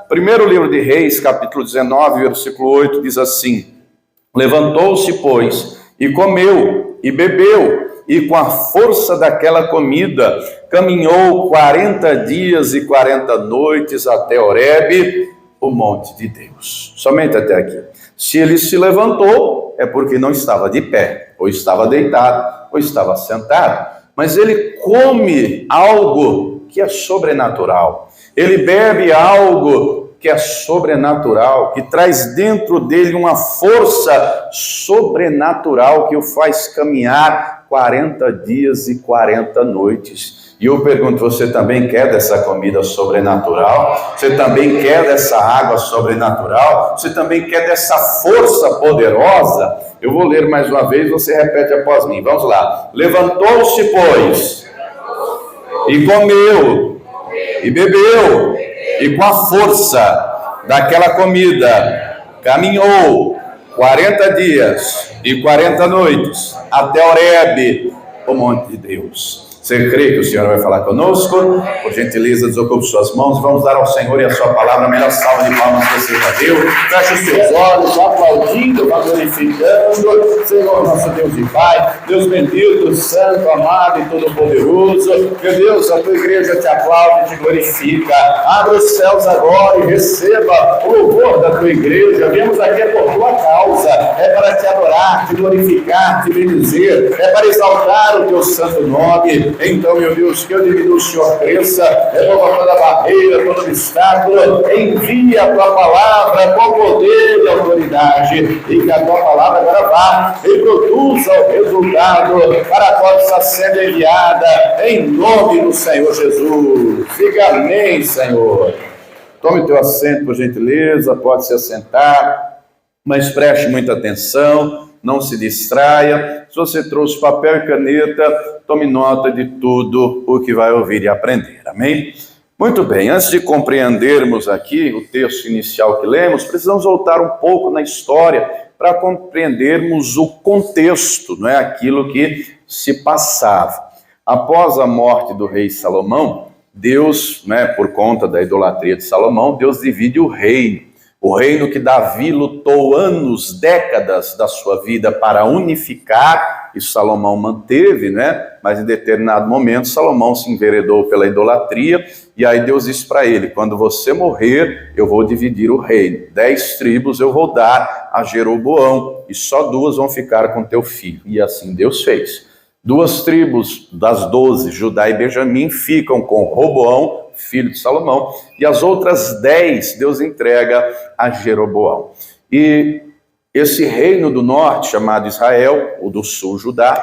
Primeiro livro de Reis, capítulo 19, versículo 8, diz assim: levantou-se, pois, e comeu, e bebeu, e com a força daquela comida, caminhou 40 dias e 40 noites até Horebe, o monte de Deus. Somente até aqui. Se ele se levantou, é porque não estava de pé, ou estava deitado, ou estava sentado. Mas ele come algo que é sobrenatural. Ele bebe algo que é sobrenatural, que traz dentro dele uma força sobrenatural que o faz caminhar 40 dias e 40 noites. E eu pergunto, você também quer dessa comida sobrenatural? Você também quer dessa água sobrenatural? Você também quer dessa força poderosa? Eu vou ler mais uma vez, você repete após mim. Vamos lá. Levantou-se, pois, e comeu, e bebeu, e com a força daquela comida, caminhou 40 dias e 40 noites até Horebe, o monte de Deus. Você crê que o Senhor vai falar conosco? Por gentileza, desocupe suas mãos. Vamos dar ao Senhor e a sua palavra a melhor salva de palmas que você já deu. Feche os seus olhos, vá aplaudindo, vá glorificando. Senhor, nosso Deus e Pai, Deus bendito, santo, amado e todo-poderoso. Meu Deus, a tua igreja te aplaude e te glorifica. Abra os céus agora e receba o louvor da tua igreja. Viemos aqui por tua causa. É para te adorar, te glorificar, te bendizer. É para exaltar o teu santo nome. Então, meu Deus, que eu diminua, o Senhor cresça, remova toda barreira, todo obstáculo, envia a tua palavra com poder e autoridade, e que a tua palavra agora vá e produza o resultado para a qual está sendo enviada, em nome do Senhor Jesus. Diga amém, Senhor. Tome o teu assento, por gentileza, pode se assentar, mas preste muita atenção. Não se distraia. Se você trouxe papel e caneta, tome nota de tudo o que vai ouvir e aprender. Amém? Muito bem, antes de compreendermos aqui o texto inicial que lemos, precisamos voltar um pouco na história para compreendermos o contexto, não é? Aquilo que se passava. Após a morte do rei Salomão, Deus, né, por conta da idolatria de Salomão, Deus divide o reino. O reino que Davi lutou anos, décadas da sua vida para unificar, e Salomão manteve, né? Mas em determinado momento Salomão se enveredou pela idolatria, e aí Deus disse para ele: quando você morrer, eu vou dividir o reino. 10 tribos eu vou dar a Jeroboão, e só 2 vão ficar com teu filho. E assim Deus fez. 2 tribos das 12, Judá e Benjamim, ficam com Roboão, filho de Salomão, e as outras 10 Deus entrega a Jeroboão. E esse reino do norte, chamado Israel, o do sul, Judá,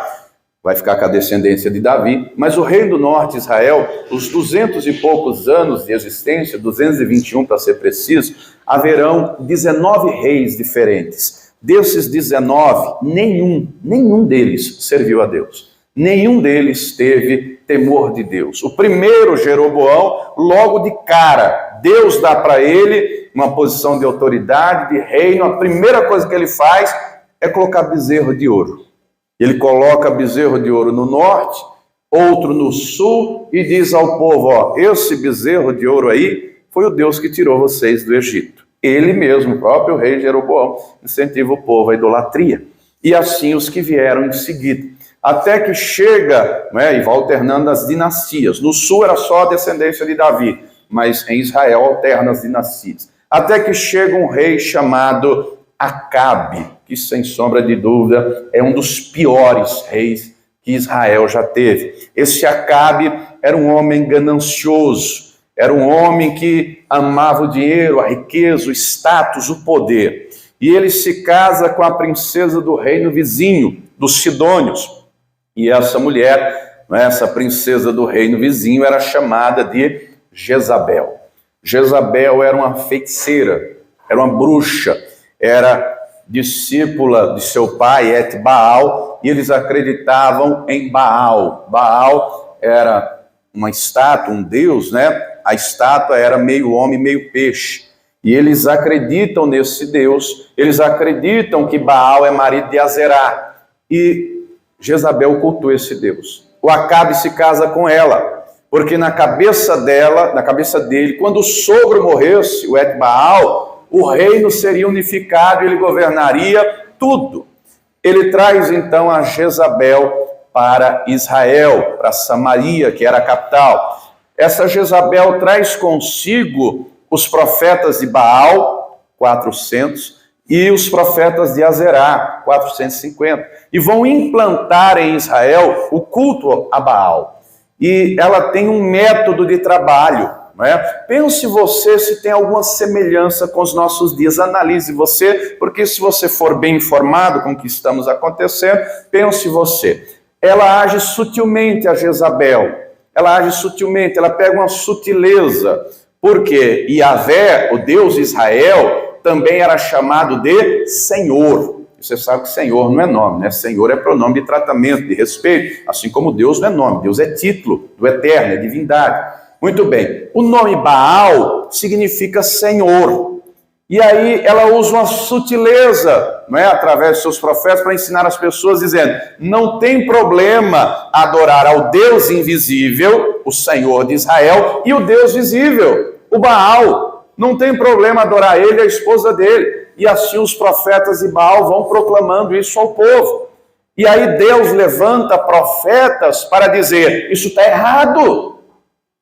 vai ficar com a descendência de Davi, mas o reino do norte, Israel, os 200 e poucos anos de existência, 221 para ser preciso, haverão 19 reis diferentes. Desses 19, nenhum deles serviu a Deus. Nenhum deles teve temor de Deus. O primeiro, Jeroboão, logo de cara, Deus dá para ele uma posição de autoridade, de reino. A primeira coisa que ele faz é colocar bezerro de ouro. Ele coloca bezerro de ouro no norte, outro no sul, e diz ao povo: ó, esse bezerro de ouro aí foi o Deus que tirou vocês do Egito. Ele mesmo, o próprio rei Jeroboão, incentiva o povo à idolatria. E assim os que vieram em seguida. Até que chega, né, e vai alternando as dinastias. No sul era só a descendência de Davi, mas em Israel alterna as dinastias. Até que chega um rei chamado Acabe, que sem sombra de dúvida é um dos piores reis que Israel já teve. Esse Acabe era um homem ganancioso, era um homem que amava o dinheiro, a riqueza, o status, o poder. E ele se casa com a princesa do reino vizinho, dos Sidônios. E essa mulher, essa princesa do reino vizinho, era chamada de Jezabel. Jezabel era uma feiticeira, era uma bruxa, era discípula de seu pai, Et-Baal, e eles acreditavam em Baal. Baal era uma estátua, um deus, né? A estátua era meio homem, meio peixe. E eles acreditam nesse deus, eles acreditam que Baal é marido de Azerá. E Jezabel cultua esse Deus. O Acabe se casa com ela. porque na cabeça dele, quando o sogro morresse, o Etbaal, o reino seria unificado e ele governaria tudo. Ele traz então a Jezabel para Israel, para Samaria, que era a capital. Essa Jezabel traz consigo os profetas de Baal, 400, e os profetas de Azerá, 450, e vão implantar em Israel o culto a Baal. E ela tem um método de trabalho, não é? Pense você se tem alguma semelhança com os nossos dias, analise você, porque se você for bem informado com o que estamos acontecendo, pense você. Ela age sutilmente, a Jezabel, ela age sutilmente, ela pega uma sutileza, porque Yahvé, o Deus de Israel, também era chamado de Senhor. Você sabe que Senhor não é nome, né? Senhor é pronome de tratamento, de respeito, assim como Deus não é nome, Deus é título do eterno, é divindade. Muito bem, o nome Baal significa Senhor, e aí ela usa uma sutileza, não é? Através de seus profetas, para ensinar as pessoas, dizendo, não tem problema adorar ao Deus invisível, o Senhor de Israel, e o Deus visível, o Baal, não tem problema adorar ele e a esposa dele. E assim os profetas de Baal vão proclamando isso ao povo. E aí Deus levanta profetas para dizer, isso está errado.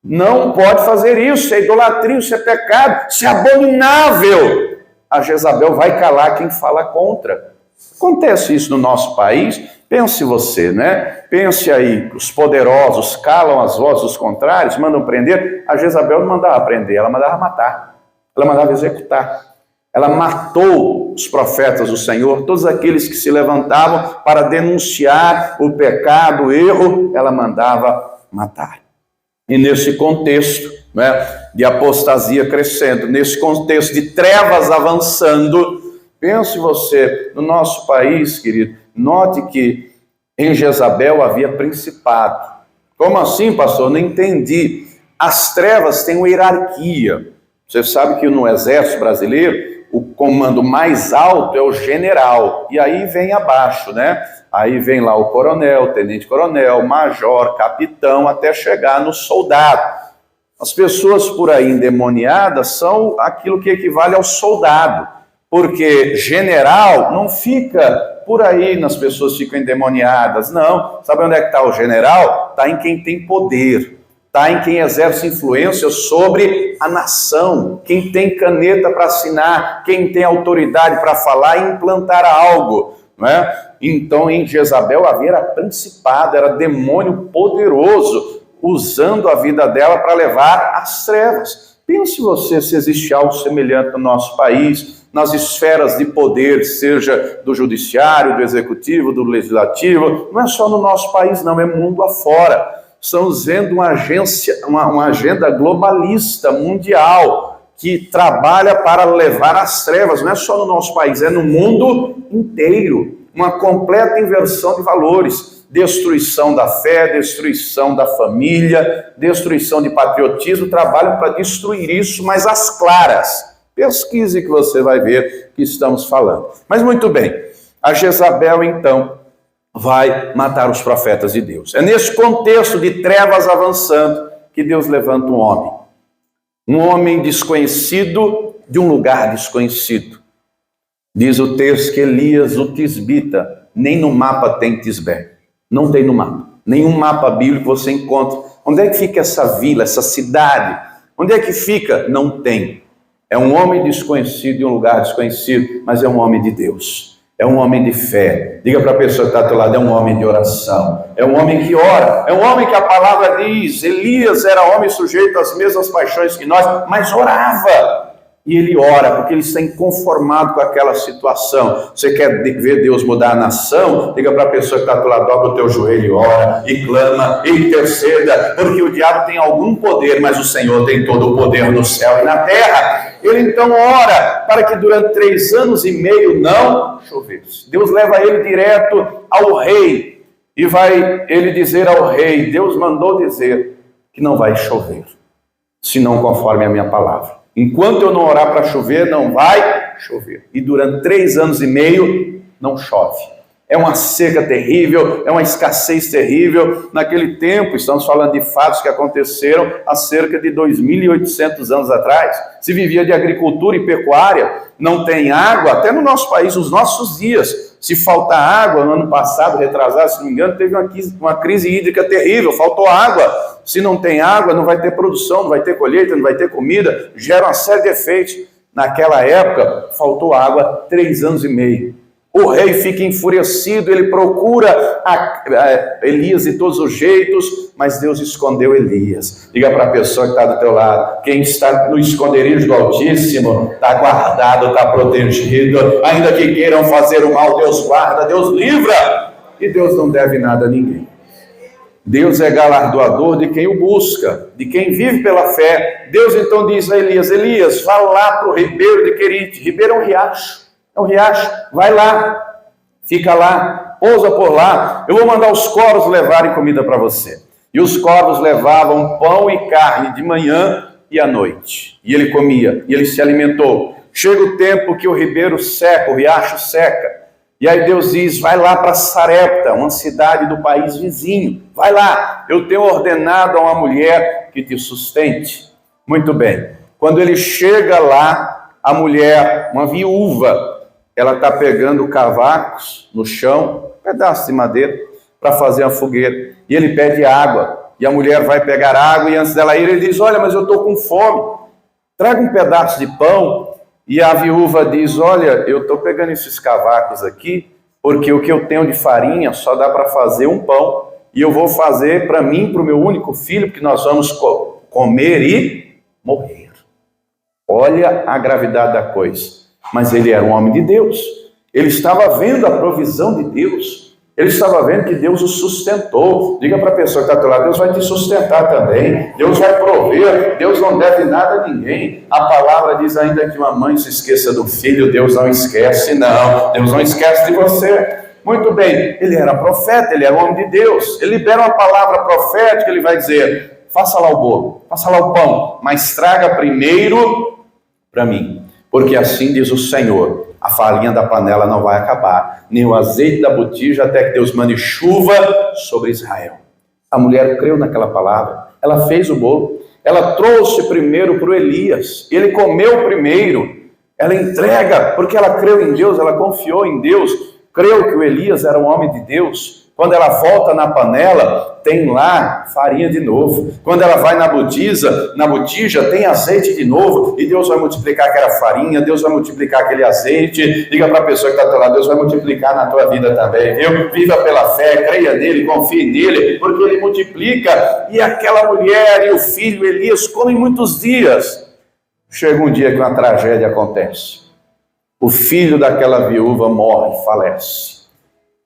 Não pode fazer isso, isso é idolatria, isso é pecado, isso é abominável. A Jezabel vai calar quem fala contra. Acontece isso no nosso país, pense você, né? Pense aí, os poderosos calam as vozes dos contrários, mandam prender. A Jezabel não mandava prender, ela mandava matar, ela mandava executar. Ela matou os profetas do Senhor, todos aqueles que se levantavam para denunciar o pecado, o erro, ela mandava matar. E nesse contexto, né, de apostasia crescendo, nesse contexto de trevas avançando, pense você, no nosso país, querido, note que em Jezabel havia principado. Como assim, pastor? Não entendi. As trevas têm uma hierarquia. Você sabe que no exército brasileiro, o comando mais alto é o general, e aí vem abaixo, né? Aí vem lá o coronel, tenente-coronel, major, capitão, até chegar no soldado. As pessoas por aí endemoniadas são aquilo que equivale ao soldado, porque general não fica por aí, nas pessoas ficam endemoniadas, não. Sabe onde é que está o general? Está em quem tem poder. Está em quem exerce influência sobre a nação, quem tem caneta para assinar, quem tem autoridade para falar e implantar algo, não é? Então em Jezabel havia principado, era demônio poderoso, usando a vida dela para levar às trevas. Pense você se existe algo semelhante no nosso país, nas esferas de poder, seja do judiciário, do executivo, do legislativo, não é só no nosso país não, é mundo afora. Estamos vendo uma agenda globalista, mundial, que trabalha para levar às trevas, não é só no nosso país, é no mundo inteiro. Uma completa inversão de valores, destruição da fé, destruição da família, destruição de patriotismo, trabalham para destruir isso, mas às claras. Pesquise que você vai ver que estamos falando. Mas muito bem, a Jezabel então vai matar os profetas de Deus. É nesse contexto de trevas avançando que Deus levanta um homem desconhecido de um lugar desconhecido. Diz o texto que Elias, o tisbita, nem no mapa tem Tisbé. Não tem no mapa. Nenhum mapa bíblico você encontra. Onde é que fica essa vila, essa cidade? Onde é que fica? Não tem. É um homem desconhecido de um lugar desconhecido, mas é um homem de Deus. É um homem de fé. Diga para a pessoa que está ao teu lado, é um homem de oração. É um homem que ora. É um homem que a palavra diz, Elias era homem sujeito às mesmas paixões que nós, mas orava. E ele ora, porque ele está inconformado com aquela situação. Você quer ver Deus mudar a nação? Diga para a pessoa que está ao teu lado, dobra o teu joelho e ora, e clama, e interceda, porque o diabo tem algum poder, mas o Senhor tem todo o poder no céu e na terra. Ele então ora para que durante 3 anos e meio não chovesse. Deus leva ele direto ao rei, e vai ele dizer ao rei, Deus mandou dizer que não vai chover, senão conforme a minha palavra. Enquanto eu não orar para chover, não vai chover. E durante 3 anos e meio, não chove. É uma seca terrível, é uma escassez terrível. Naquele tempo, estamos falando de fatos que aconteceram há cerca de 2.800 anos atrás. Se vivia de agricultura e pecuária, não tem água, até no nosso país, nos nossos dias. Se faltar água, no ano passado, retrasado, se não me engano, teve uma crise hídrica terrível, faltou água. Se não tem água, não vai ter produção, não vai ter colheita, não vai ter comida, gera uma série de efeitos. Naquela época, faltou água 3 anos e meio. O rei fica enfurecido, ele procura Elias de todos os jeitos, mas Deus escondeu Elias. Diga para a pessoa que está do teu lado: quem está no esconderijo do Altíssimo está guardado, está protegido. Ainda que queiram fazer o mal, Deus guarda, Deus livra. E Deus não deve nada a ninguém. Deus é galardoador de quem o busca, de quem vive pela fé. Deus então diz a Elias: Elias, vá lá para o ribeiro de Querite. Ribeiro é um riacho. É um riacho, vai lá, fica lá, pousa por lá, eu vou mandar os corvos levarem comida para você. E os corvos levavam pão e carne de manhã e à noite. E ele comia, e ele se alimentou. Chega o tempo que o ribeiro seca, o riacho seca. E aí Deus diz: vai lá para Sarepta, uma cidade do país vizinho. Vai lá, eu tenho ordenado a uma mulher que te sustente. Muito bem, quando ele chega lá, a mulher, uma viúva, ela está pegando cavacos no chão, pedaços de madeira, para fazer uma fogueira. E ele pede água. E a mulher vai pegar água, e antes dela ir, ele diz: olha, mas eu estou com fome. Traga um pedaço de pão. E a viúva diz: olha, eu estou pegando esses cavacos aqui, porque o que eu tenho de farinha só dá para fazer um pão. E eu vou fazer para mim, para o meu único filho, porque nós vamos comer e morrer. Olha a gravidade da coisa. Mas ele era um homem de Deus, ele estava vendo a provisão de Deus, ele estava vendo que Deus o sustentou. Diga para a pessoa que está do teu lado: Deus vai te sustentar também, Deus vai prover, Deus não deve nada a ninguém. A palavra diz: ainda que uma mãe se esqueça do filho, Deus não esquece, não, Deus não esquece de você. Muito bem, ele era profeta, ele era um homem de Deus, ele libera uma palavra profética, ele vai dizer: faça lá o bolo, faça lá o pão, mas traga primeiro para mim. Porque assim diz o Senhor: a farinha da panela não vai acabar, nem o azeite da botija, até que Deus mande chuva sobre Israel. A mulher creu naquela palavra, ela fez o bolo, ela trouxe primeiro para o Elias, ele comeu primeiro, ela entrega, porque ela creu em Deus, ela confiou em Deus, creu que o Elias era um homem de Deus. Quando ela volta na panela, tem lá farinha de novo. Quando ela vai na botija, tem azeite de novo. E Deus vai multiplicar aquela farinha, Deus vai multiplicar aquele azeite. Diga para a pessoa que está do teu lado: Deus vai multiplicar na tua vida também, viu? Viva pela fé, creia nele, confie nele, porque ele multiplica. E aquela mulher e o filho Elias comem muitos dias. Chega um dia que uma tragédia acontece. O filho daquela viúva morre, falece.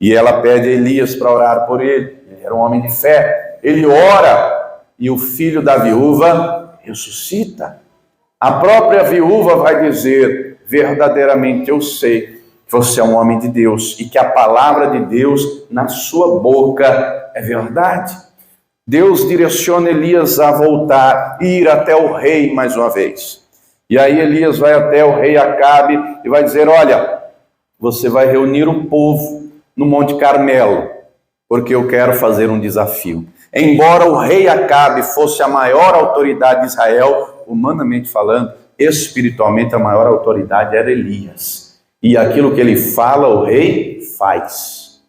E ela pede a Elias para orar por ele. Ele era um homem de fé. Ele ora e o filho da viúva ressuscita. A própria viúva vai dizer: verdadeiramente eu sei que você é um homem de Deus e que a palavra de Deus na sua boca é verdade. Deus direciona Elias a voltar e ir até o rei mais uma vez. E aí Elias vai até o rei Acabe e vai dizer: olha, você vai reunir o povo no Monte Carmelo, porque eu quero fazer um desafio. Embora o rei Acabe fosse a maior autoridade de Israel, humanamente falando, espiritualmente a maior autoridade era Elias. E aquilo que ele fala, o rei faz.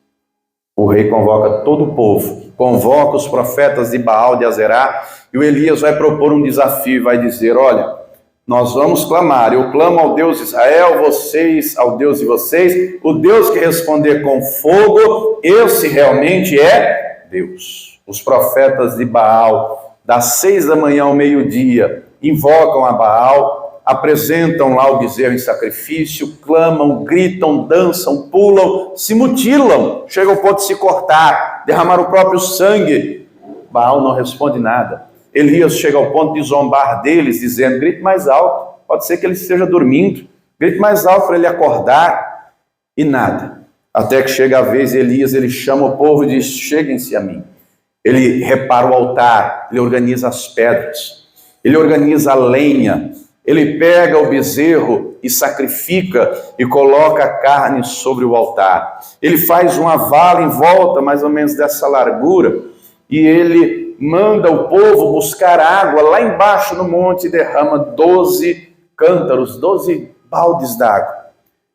O rei convoca todo o povo, convoca os profetas de Baal, de Azerá, e o Elias vai propor um desafio e vai dizer: olha, nós vamos clamar, eu clamo ao Deus de Israel, vocês ao Deus de vocês, o Deus que responder com fogo, esse realmente é Deus. Os profetas de Baal, das 6 da manhã ao meio-dia, invocam a Baal, apresentam lá o bezerro em sacrifício, clamam, gritam, dançam, pulam, se mutilam, chegam ao ponto de se cortar, derramar o próprio sangue. Baal não responde nada. Elias chega ao ponto de zombar deles, dizendo: grite mais alto, pode ser que ele esteja dormindo, grite mais alto para ele acordar. E nada, até que chega a vez, Elias, ele chama o povo e diz: cheguem-se a mim. Ele repara o altar, ele organiza as pedras, ele organiza a lenha, ele pega o bezerro e sacrifica e coloca a carne sobre o altar. Ele faz uma vala em volta, mais ou menos dessa largura, e ele manda o povo buscar água lá embaixo no monte e derrama 12 cântaros, 12 baldes d'água.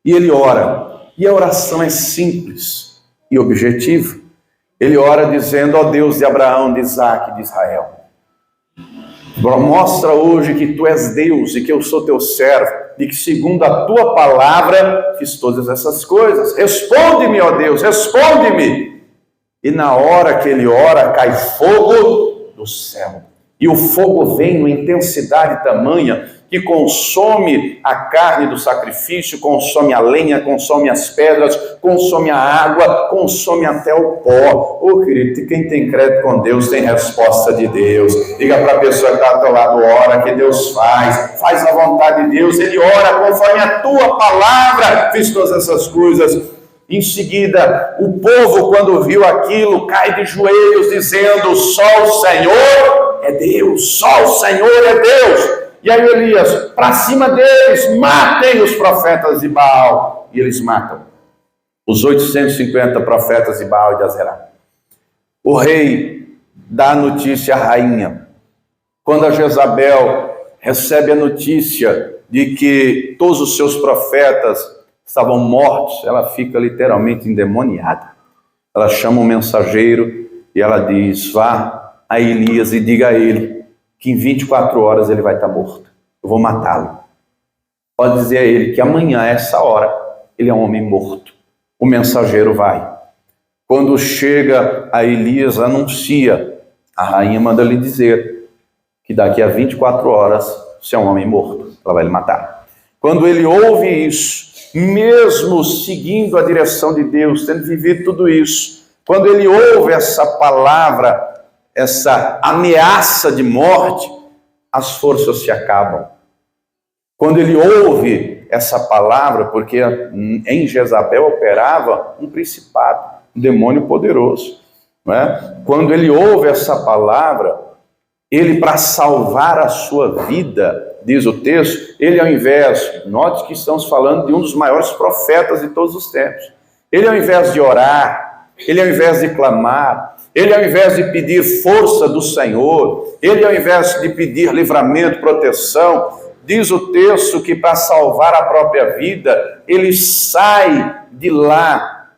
E ele ora, e a oração é simples e objetiva. Ele ora dizendo: ó Deus de Abraão, de Isaque e de Israel, mostra hoje que tu és Deus e que eu sou teu servo, e que segundo a tua palavra fiz todas essas coisas. Responde-me, ó Deus, responde-me. E na hora que ele ora, cai fogo do céu. E o fogo vem numa intensidade tamanha que consome a carne do sacrifício, consome a lenha, consome as pedras, consome a água, consome até o pó. Ô querido, quem tem crédito com Deus tem resposta de Deus. Diga para a pessoa que está ao teu lado: ora, que Deus faz a vontade de Deus. Ele ora conforme a tua palavra, fiz todas essas coisas. Em seguida, o povo, quando viu aquilo, cai de joelhos, dizendo: só o Senhor é Deus, só o Senhor é Deus. E aí Elias: para cima deles, matem os profetas de Baal. E eles matam os 850 profetas de Baal e de Azerá. O rei dá a notícia à rainha. Quando a Jezabel recebe a notícia de que todos os seus profetas estavam mortos, ela fica literalmente endemoniada. Ela chama um mensageiro e ela diz: vá a Elias e diga a ele que em 24 horas ele vai estar morto. Eu vou matá-lo. Pode dizer a ele que amanhã, a essa hora, ele é um homem morto. O mensageiro vai. Quando chega a Elias, anuncia. A rainha manda lhe dizer que daqui a 24 horas você é um homem morto. Ela vai lhe matar. Quando ele ouve isso, mesmo seguindo a direção de Deus, tendo vivido tudo isso, quando ele ouve essa palavra, essa ameaça de morte, as forças se acabam. Quando ele ouve essa palavra, porque em Jezabel operava um principado, um demônio poderoso, não é? Quando ele ouve essa palavra, ele, para salvar a sua vida, diz o texto, ele ao invés, note que estamos falando de um dos maiores profetas de todos os tempos, ele ao invés de orar, ele ao invés de clamar, ele ao invés de pedir força do Senhor, ele ao invés de pedir livramento, proteção, diz o texto que para salvar a própria vida, ele sai de lá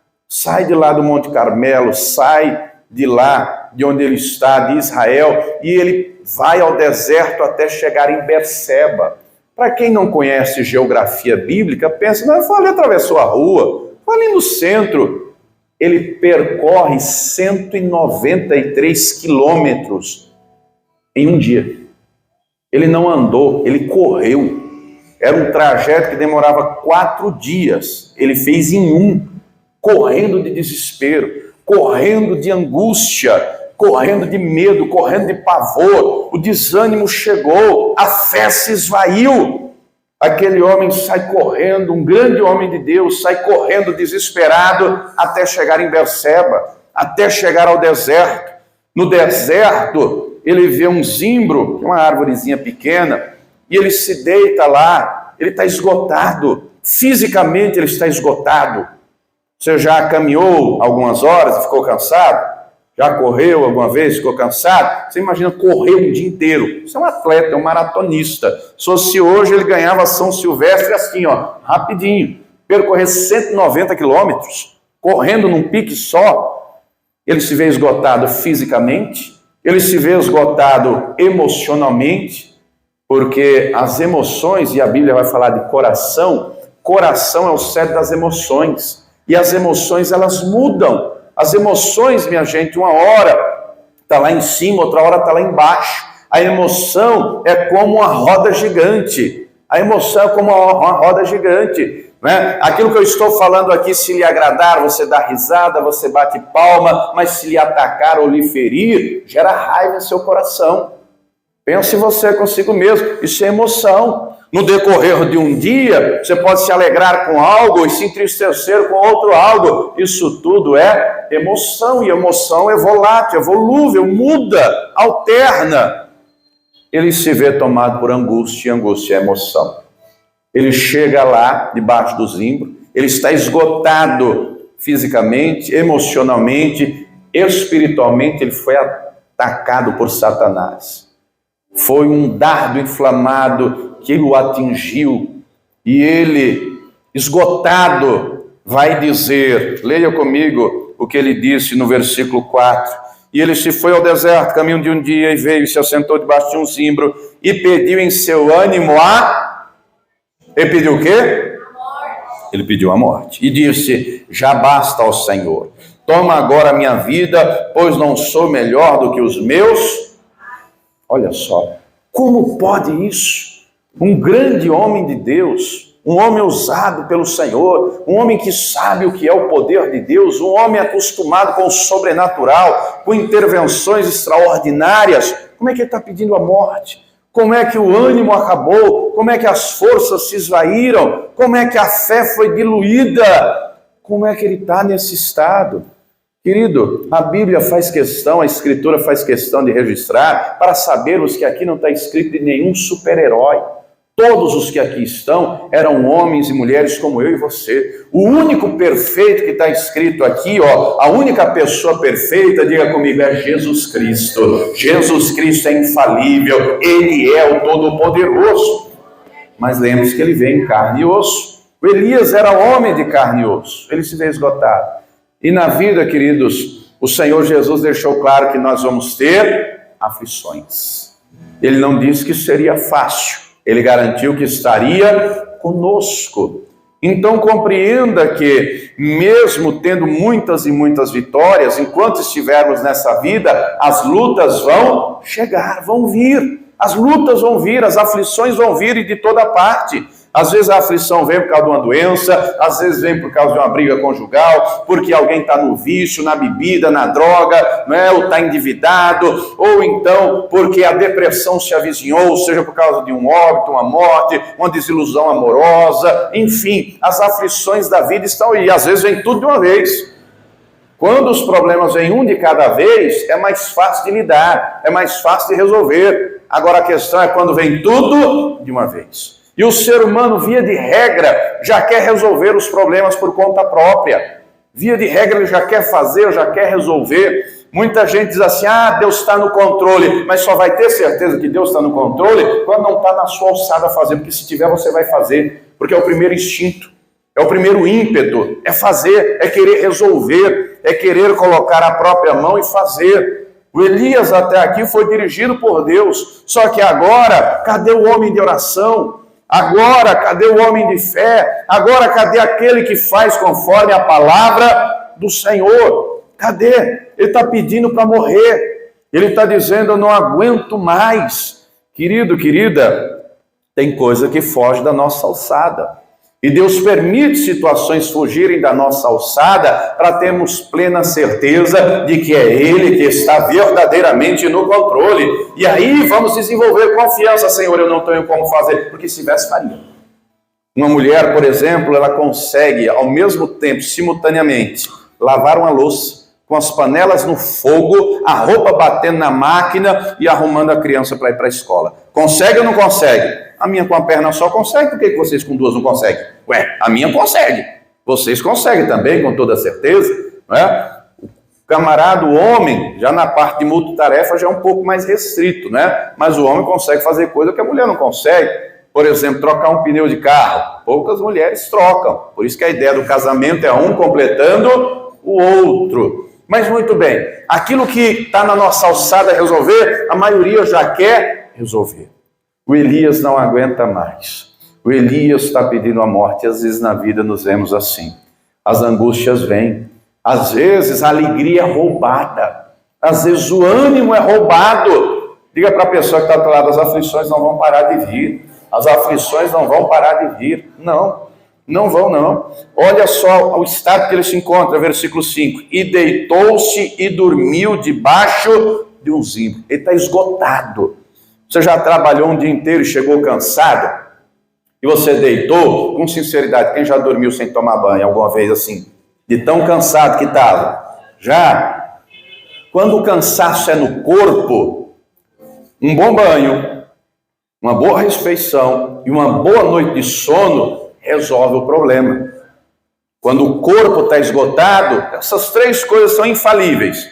do Monte Carmelo, sai de lá de onde ele está, de Israel, e ele vai ao deserto até chegar em Berseba. Para quem não conhece geografia bíblica, pensa: não, foi ali, atravessou a rua, foi ali no centro. Ele percorre 193 quilômetros em um dia. Ele não andou, ele correu. Era um trajeto que demorava 4 dias. Ele fez em um, correndo de desespero, correndo de angústia, correndo de medo, correndo de pavor. O desânimo chegou, a fé se esvaiu. Aquele homem sai correndo, um grande homem de Deus, sai correndo desesperado até chegar em Berseba, até chegar ao deserto. No deserto, ele vê um zimbro, uma árvorezinha pequena, e ele se deita lá. Ele está esgotado, fisicamente ele está esgotado. Você já caminhou algumas horas e ficou cansado? Já correu alguma vez, ficou cansado? Você imagina correr um dia inteiro. Você é um atleta, é um maratonista. Só se hoje ele ganhava São Silvestre assim, ó, rapidinho. Percorrer 190 quilômetros, correndo num pique só. Ele se vê esgotado fisicamente, ele se vê esgotado emocionalmente, porque as emoções, e a Bíblia vai falar de coração, coração é o centro das emoções. E as emoções, elas mudam. As emoções, minha gente, uma hora está lá em cima, outra hora está lá embaixo. A emoção é como uma roda gigante. A emoção é como uma roda gigante, né? Aquilo que eu estou falando aqui, se lhe agradar, você dá risada, você bate palma, mas se lhe atacar ou lhe ferir, gera raiva em seu coração. Pense você consigo mesmo, isso é emoção. No decorrer de um dia, você pode se alegrar com algo e se entristecer com outro algo. Isso tudo é emoção, e emoção é volátil, é volúvel, muda, alterna. Ele se vê tomado por angústia, e angústia é emoção. Ele chega lá, debaixo do zimbro, ele está esgotado fisicamente, emocionalmente, espiritualmente, ele foi atacado por Satanás. Foi um dardo inflamado que o atingiu, e ele, esgotado, vai dizer, leia comigo o que ele disse no versículo 4, e ele se foi ao deserto, caminho de um dia, e veio e se assentou debaixo de um zimbro, e pediu em seu ânimo Ele pediu o quê? Ele pediu a morte, e disse, já basta ao Senhor, toma agora a minha vida, pois não sou melhor do que os meus. Olha só, como pode isso? Um grande homem de Deus, um homem usado pelo Senhor, um homem que sabe o que é o poder de Deus, um homem acostumado com o sobrenatural, com intervenções extraordinárias, como é que ele está pedindo a morte? Como é que o ânimo acabou? Como é que as forças se esvaíram? Como é que a fé foi diluída? Como é que ele está nesse estado? Querido, a Bíblia faz questão, a Escritura faz questão de registrar para sabermos que aqui não está escrito de nenhum super-herói. Todos os que aqui estão eram homens e mulheres como eu e você. O único perfeito que está escrito aqui, a única pessoa perfeita, diga comigo, é Jesus Cristo. Jesus Cristo é infalível, Ele é o Todo-Poderoso. Mas lembre-se que Ele veio em carne e osso. O Elias era homem de carne e osso, ele se vê esgotado. E na vida, queridos, o Senhor Jesus deixou claro que nós vamos ter aflições. Ele não disse que seria fácil. Ele garantiu que estaria conosco. Então compreenda que, mesmo tendo muitas e muitas vitórias, enquanto estivermos nessa vida, as lutas vão chegar, vão vir. As lutas vão vir, as aflições vão vir e de toda parte. Às vezes a aflição vem por causa de uma doença, às vezes vem por causa de uma briga conjugal, porque alguém está no vício, na bebida, na droga, ou está endividado, ou então porque a depressão se avizinhou, seja por causa de um óbito, uma morte, uma desilusão amorosa, enfim, as aflições da vida estão aí, às vezes vem tudo de uma vez. Quando os problemas vêm um de cada vez, é mais fácil de lidar, é mais fácil de resolver. Agora a questão é quando vem tudo de uma vez. E o ser humano, via de regra, já quer resolver os problemas por conta própria. Via de regra, ele já quer fazer, já quer resolver. Muita gente diz assim, Deus está no controle, mas só vai ter certeza que Deus está no controle quando não está na sua alçada a fazer, porque se tiver você vai fazer, porque é o primeiro instinto, é o primeiro ímpeto, é fazer, é querer resolver, é querer colocar a própria mão e fazer. O Elias até aqui foi dirigido por Deus, só que agora, cadê o homem de oração? Agora, cadê o homem de fé? Agora, cadê aquele que faz conforme a palavra do Senhor? Cadê? Ele está pedindo para morrer. Ele está dizendo, eu não aguento mais. Querido, querida, tem coisa que foge da nossa alçada. E Deus permite situações fugirem da nossa alçada para termos plena certeza de que é Ele que está verdadeiramente no controle. E aí vamos desenvolver confiança, Senhor, eu não tenho como fazer, porque se tivesse faria. Uma mulher, por exemplo, ela consegue ao mesmo tempo, simultaneamente, lavar uma louça, com as panelas no fogo, a roupa batendo na máquina e arrumando a criança para ir para a escola. Consegue ou não consegue? A minha com a perna só consegue, por que vocês com duas não conseguem? A minha consegue. Vocês conseguem também, com toda certeza. Não é? O camarada, o homem, já na parte de multitarefa, já é um pouco mais restrito, né? Mas o homem consegue fazer coisa que a mulher não consegue. Por exemplo, trocar um pneu de carro. Poucas mulheres trocam. Por isso que a ideia do casamento é um completando o outro. Mas muito bem, aquilo que está na nossa alçada resolver, a maioria já quer resolver. O Elias não aguenta mais. O Elias está pedindo a morte. Às vezes na vida nos vemos assim. As angústias vêm. Às vezes a alegria é roubada. Às vezes o ânimo é roubado. Diga para a pessoa que está do lado, as aflições não vão parar de vir. As aflições não vão parar de vir. Não vão não. Olha só o estado que ele se encontra, versículo 5. E deitou-se e dormiu debaixo de um zimbro. Ele está esgotado. Você já trabalhou um dia inteiro e chegou cansado? E você deitou? Com sinceridade, quem já dormiu sem tomar banho alguma vez assim? De tão cansado que estava? Já? Quando o cansaço é no corpo, um bom banho, Uma boa refeição e uma boa noite de sono resolve o problema. Quando o corpo está esgotado, essas três coisas são infalíveis.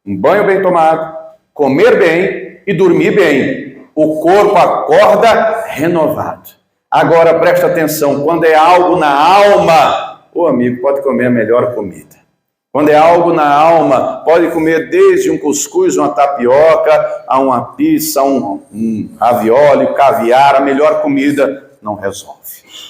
Um banho bem tomado, comer bem e dormir bem. O corpo acorda renovado. Agora presta atenção, quando é algo na alma, o amigo pode comer a melhor comida. Quando é algo na alma, pode comer desde um cuscuz, uma tapioca, a uma pizza, um ravioli, caviar, a melhor comida não resolve.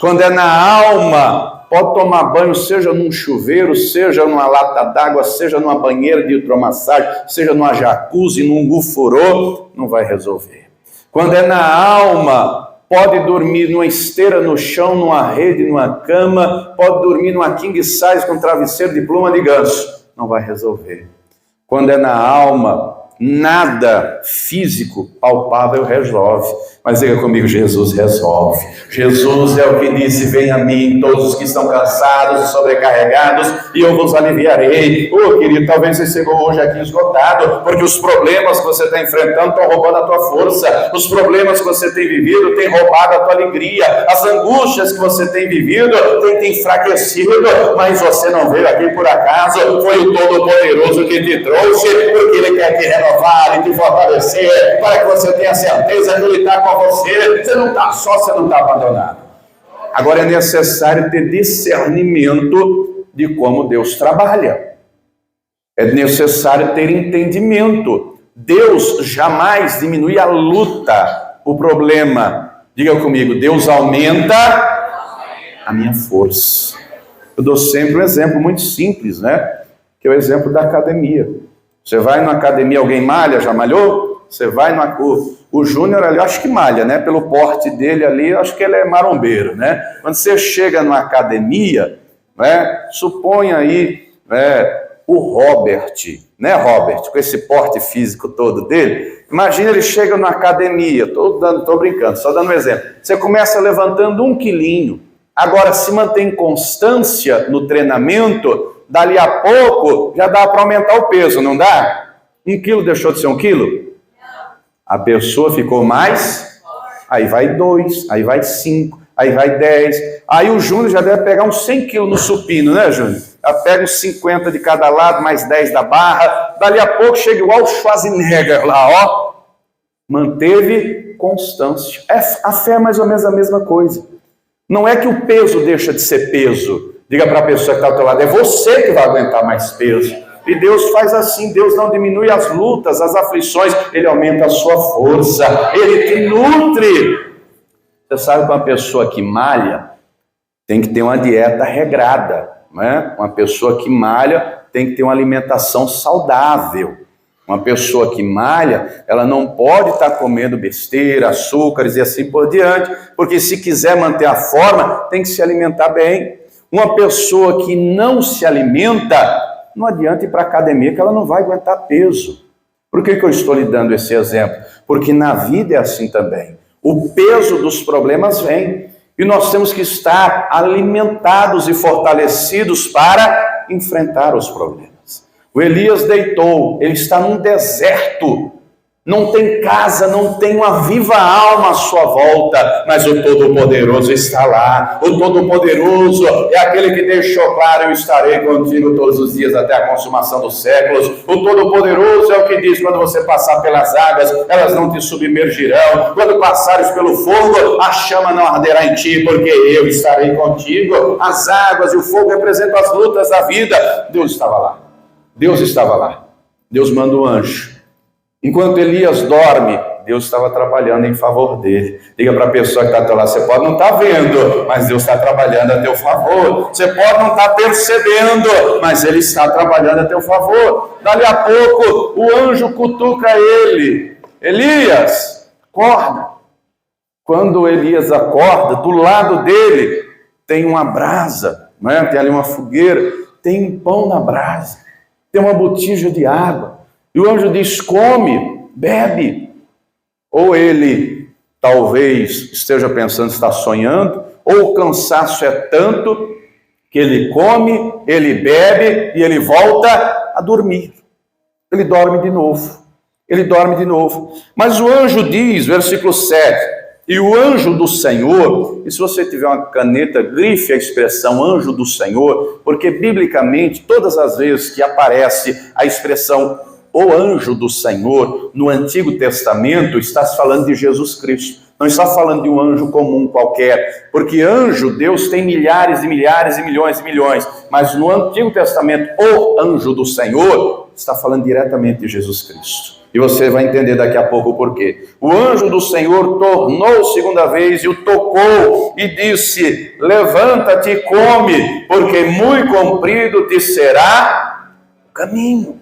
Quando é na alma, pode tomar banho, seja num chuveiro, seja numa lata d'água, seja numa banheira de hidromassagem, seja numa jacuzzi, num gufurô, não vai resolver. Quando é na alma, pode dormir numa esteira no chão, numa rede, numa cama, pode dormir numa king size com travesseiro de pluma de ganso. Não vai resolver. Quando é na alma, nada físico, palpável resolve. Mas diga comigo, Jesus resolve. Jesus é o que disse, venha a mim todos os que estão cansados e sobrecarregados e eu vos aliviarei. Querido, talvez você chegou hoje aqui esgotado, porque os problemas que você está enfrentando estão roubando a tua força. Os problemas que você tem vivido têm roubado a tua alegria. As angústias que você tem vivido têm te enfraquecido, mas você não veio aqui por acaso. Foi o Todo-Poderoso que te trouxe, porque Ele quer te renovar e te fortalecer, para que você tenha certeza que Ele está com você. Você não está só, você não está abandonado. Agora é necessário ter discernimento de como Deus trabalha. É necessário ter entendimento. Deus jamais diminui a luta, o problema. Diga comigo, Deus aumenta a minha força. Eu dou sempre um exemplo muito simples, né? Que é o exemplo da academia. Você vai na academia, alguém malha, já malhou? Você vai na... O Júnior ali, eu acho que malha, né? Pelo porte dele ali, eu acho que ele é marombeiro, né? Quando você chega numa academia, né? Suponha aí, né? O Robert, né, Robert? Com esse porte físico todo dele. Imagina ele chega numa academia, tô brincando, só dando um exemplo. Você começa levantando 1 quilinho. Agora, se mantém constância no treinamento, dali a pouco já dá para aumentar o peso, não dá? 1 quilo deixou de ser 1 quilo? A pessoa ficou mais, aí vai 2, aí vai 5, aí vai 10. Aí o Júnior já deve pegar uns 100 quilos no supino, né, Júnior? Já pega uns 50 de cada lado, mais 10 da barra. Dali a pouco chega igual o Schwarzenegger lá, ó. Manteve constância. A fé é mais ou menos a mesma coisa. Não é que o peso deixa de ser peso. Diga para a pessoa que está ao teu lado, é você que vai aguentar mais peso. E Deus faz assim, Deus não diminui as lutas, as aflições, Ele aumenta a sua força, Ele te nutre. Você sabe que uma pessoa que malha tem que ter uma dieta regrada, né? Uma pessoa que malha tem que ter uma alimentação saudável. Uma pessoa que malha, ela não pode estar comendo besteira, açúcares e assim por diante, porque se quiser manter a forma, tem que se alimentar bem. Uma pessoa que não se alimenta, não adianta ir para a academia que ela não vai aguentar peso. Por que eu estou lhe dando esse exemplo? Porque na vida é assim também. O peso dos problemas vem e nós temos que estar alimentados e fortalecidos para enfrentar os problemas. O Elias deitou, ele está num deserto, não tem casa, não tem uma viva alma à sua volta, mas o Todo-Poderoso está lá. O Todo-Poderoso é aquele que deixou claro, eu estarei contigo todos os dias até a consumação dos séculos. O Todo-Poderoso é o que diz, quando você passar pelas águas, elas não te submergirão. Quando passares pelo fogo, a chama não arderá em ti, porque eu estarei contigo. As águas e o fogo representam as lutas da vida. Deus estava lá. Deus estava lá. Deus manda um anjo. Enquanto Elias dorme, Deus estava trabalhando em favor dele. Diga para a pessoa que está ao teu lado, você pode não estar vendo, mas Deus está trabalhando a teu favor. Você pode não estar percebendo, mas Ele está trabalhando a teu favor. Dali a pouco, o anjo cutuca ele. Elias, acorda. Quando Elias acorda, do lado dele tem uma brasa, né? Tem ali uma fogueira, tem um pão na brasa, tem uma botija de água. E o anjo diz, come, bebe. Ou ele talvez esteja pensando, está sonhando, ou o cansaço é tanto que ele come, ele bebe e ele volta a dormir. Ele dorme de novo. Ele dorme de novo. Mas o anjo diz, versículo 7, E o anjo do Senhor, e se você tiver uma caneta, grife a expressão anjo do Senhor, porque biblicamente, todas as vezes que aparece a expressão o anjo do Senhor no Antigo Testamento, está se falando de Jesus Cristo. Não está falando de um anjo comum qualquer, porque anjo, Deus tem milhares e milhares e milhões, mas no Antigo Testamento, o anjo do Senhor está falando diretamente de Jesus Cristo. E você vai entender daqui a pouco o porquê. O anjo do Senhor tornou segunda vez e o tocou e disse: levanta-te e come, porque muito comprido te será o caminho.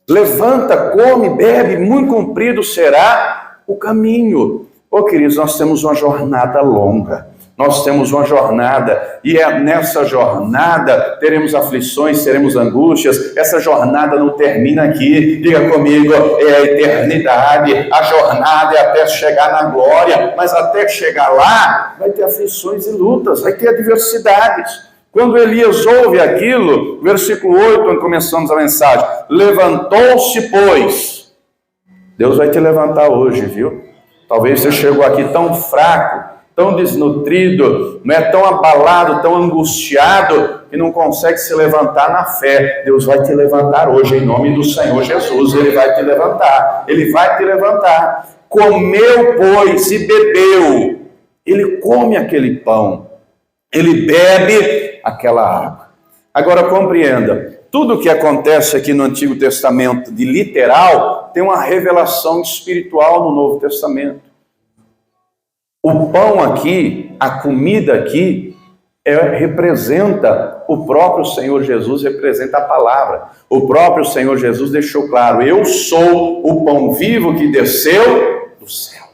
Levanta, come, bebe, muito comprido será o caminho. Queridos, nós temos uma jornada longa. Nós temos uma jornada, e nessa jornada teremos aflições, teremos angústias. Essa jornada não termina aqui, diga comigo, é a eternidade. A jornada é até chegar na glória, mas até chegar lá vai ter aflições e lutas, vai ter adversidades. Quando Elias ouve aquilo, versículo 8, quando começamos a mensagem, levantou-se, pois. Deus vai te levantar hoje, viu? Talvez você chegou aqui tão fraco, tão desnutrido, não é, tão abalado, tão angustiado, que não consegue se levantar na fé. Deus vai te levantar hoje, em nome do Senhor Jesus. Ele vai te levantar, Ele vai te levantar. Comeu, pois, e bebeu. Ele come aquele pão, ele bebe aquela água. Agora compreenda, tudo o que acontece aqui no Antigo Testamento de literal, tem uma revelação espiritual no Novo Testamento. O pão aqui, a comida aqui, representa o próprio Senhor Jesus, representa a palavra. O próprio Senhor Jesus deixou claro: eu sou o pão vivo que desceu do céu.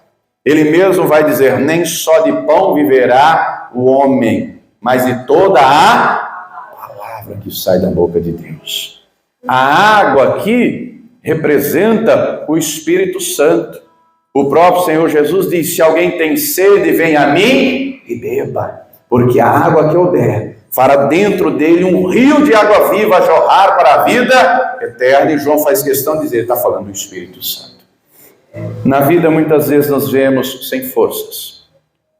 Ele mesmo vai dizer: nem só de pão viverá o homem, mas de toda a palavra que sai da boca de Deus. A água aqui representa o Espírito Santo. O próprio Senhor Jesus disse: se alguém tem sede, venha a mim e beba, porque a água que eu der fará dentro dele um rio de água viva a jorrar para a vida eterna. E João faz questão de dizer, está falando do Espírito Santo. Na vida muitas vezes nos vemos sem forças.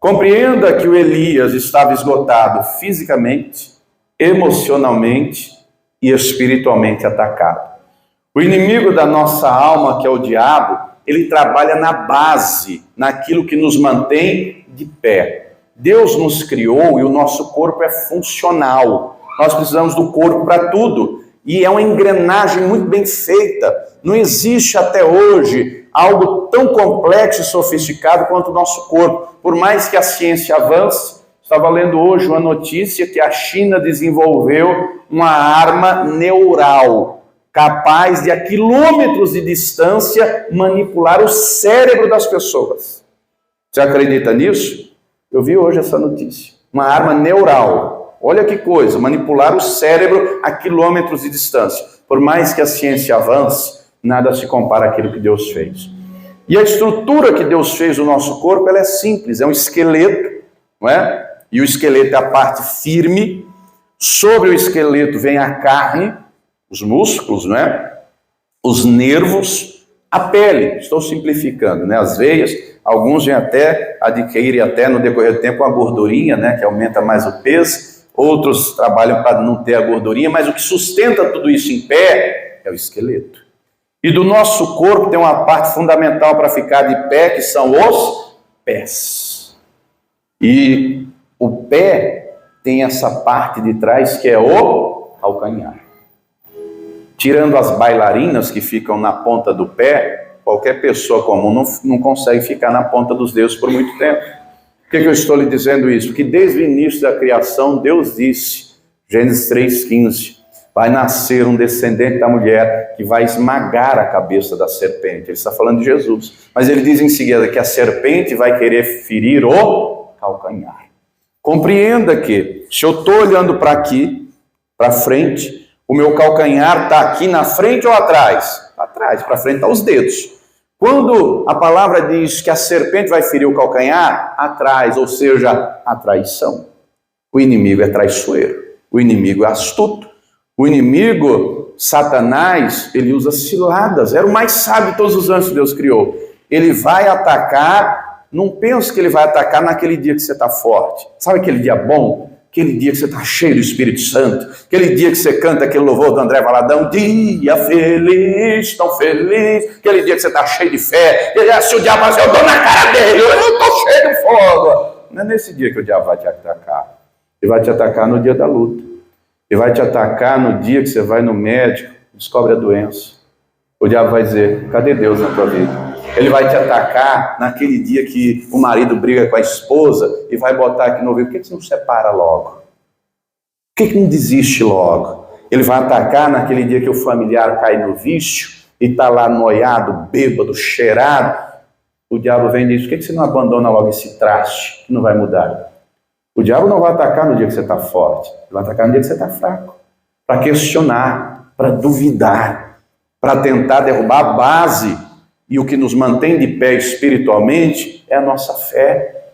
Compreenda que o Elias estava esgotado fisicamente, emocionalmente e espiritualmente atacado. O inimigo da nossa alma, que é o diabo, ele trabalha na base, naquilo que nos mantém de pé. Deus nos criou e o nosso corpo é funcional. Nós precisamos do corpo para tudo. E é uma engrenagem muito bem feita. Não existe até hoje algo tão complexo e sofisticado quanto o nosso corpo. Por mais que a ciência avance, estava lendo hoje uma notícia que a China desenvolveu uma arma neural, capaz de, a quilômetros de distância, manipular o cérebro das pessoas. Você acredita nisso? Eu vi hoje essa notícia. Uma arma neural. Olha que coisa, manipular o cérebro a quilômetros de distância. Por mais que a ciência avance, nada se compara àquilo que Deus fez. E a estrutura que Deus fez no nosso corpo, ela é simples, é um esqueleto, não é? E o esqueleto é a parte firme. Sobre o esqueleto vem a carne, os músculos, não é? Os nervos, a pele, estou simplificando, né? As veias, alguns vêm até adquirir até no decorrer do tempo uma gordurinha, né? Que aumenta mais o peso, outros trabalham para não ter a gordurinha, mas o que sustenta tudo isso em pé é o esqueleto. E do nosso corpo tem uma parte fundamental para ficar de pé, que são os pés. E o pé tem essa parte de trás que é o calcanhar. Tirando as bailarinas que ficam na ponta do pé, qualquer pessoa comum não consegue ficar na ponta dos dedos por muito tempo. Por que eu estou lhe dizendo isso? Porque desde o início da criação, Deus disse, Gênesis 3,15, vai nascer um descendente da mulher que vai esmagar a cabeça da serpente. Ele está falando de Jesus. Mas ele diz em seguida que a serpente vai querer ferir o calcanhar. Compreenda que, se eu estou olhando para aqui, para frente, o meu calcanhar está aqui na frente ou atrás? Atrás, para frente estão os dedos. Quando a palavra diz que a serpente vai ferir o calcanhar, atrás, ou seja, a traição. O inimigo é traiçoeiro, o inimigo é astuto. O inimigo, Satanás, ele usa ciladas. Era o mais sábio de todos os anjos que Deus criou. Ele vai atacar Não pense que ele vai atacar naquele dia que você está forte. Sabe aquele dia bom? Aquele dia que você está cheio do Espírito Santo. Aquele dia que você canta aquele louvor do André Valadão. Dia feliz, tão feliz. Aquele dia que você está cheio de fé. Se o diabo vai dizer, eu dou na cara dele, eu estou cheio de fogo. Não é nesse dia que o diabo vai te atacar. Ele vai te atacar no dia da luta. Ele vai te atacar no dia que você vai no médico, descobre a doença. O diabo vai dizer, cadê Deus na tua vida? Ele vai te atacar naquele dia que o marido briga com a esposa e vai botar aqui no ouvido, por que você não separa logo? Por que não desiste logo? Ele vai atacar naquele dia que o familiar cai no vício e está lá noiado, bêbado, cheirado. O diabo vem e diz, por que você não abandona logo esse traste que não vai mudar? O diabo não vai atacar no dia que você está forte, ele vai atacar no dia que você está fraco, para questionar, para duvidar, para tentar derrubar a base. E o que nos mantém de pé espiritualmente é a nossa fé.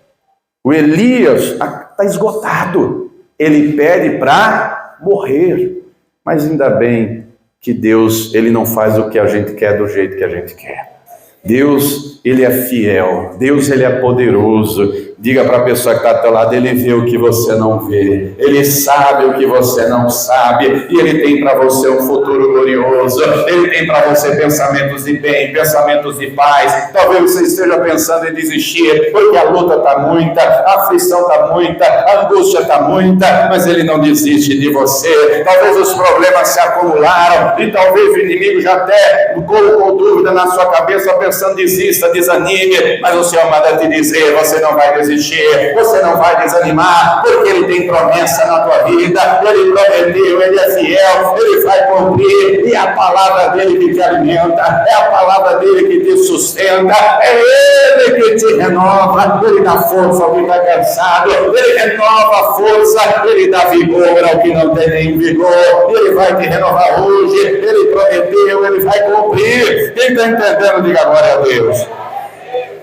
O Elias está esgotado. Ele pede para morrer. Mas ainda bem que Deus, ele não faz o que a gente quer do jeito que a gente quer. Deus, ele é fiel. Deus, ele é poderoso. Diga para a pessoa que está ao teu lado, ele vê o que você não vê. Ele sabe o que você não sabe. E ele tem para você um futuro glorioso. Ele tem para você pensamentos de bem, pensamentos de paz. Talvez você esteja pensando em desistir, porque a luta está muita, a aflição está muita, a angústia está muita, mas ele não desiste de você. Talvez os problemas se acumularam e talvez o inimigo já até colocou dúvida na sua cabeça, pensando, desista, desanime, mas o Senhor manda te dizer, você não vai desistir, você não vai desanimar, porque ele tem promessa na tua vida, ele prometeu, ele é fiel, ele vai cumprir, e é a palavra dele que te alimenta, é a palavra dele que te sustenta, é ele que te renova, ele dá força ao que está cansado, ele renova a força, ele dá vigor ao que não tem nem vigor, ele vai te renovar hoje, ele prometeu, ele vai cumprir. Quem está entendendo, diga glória a Deus.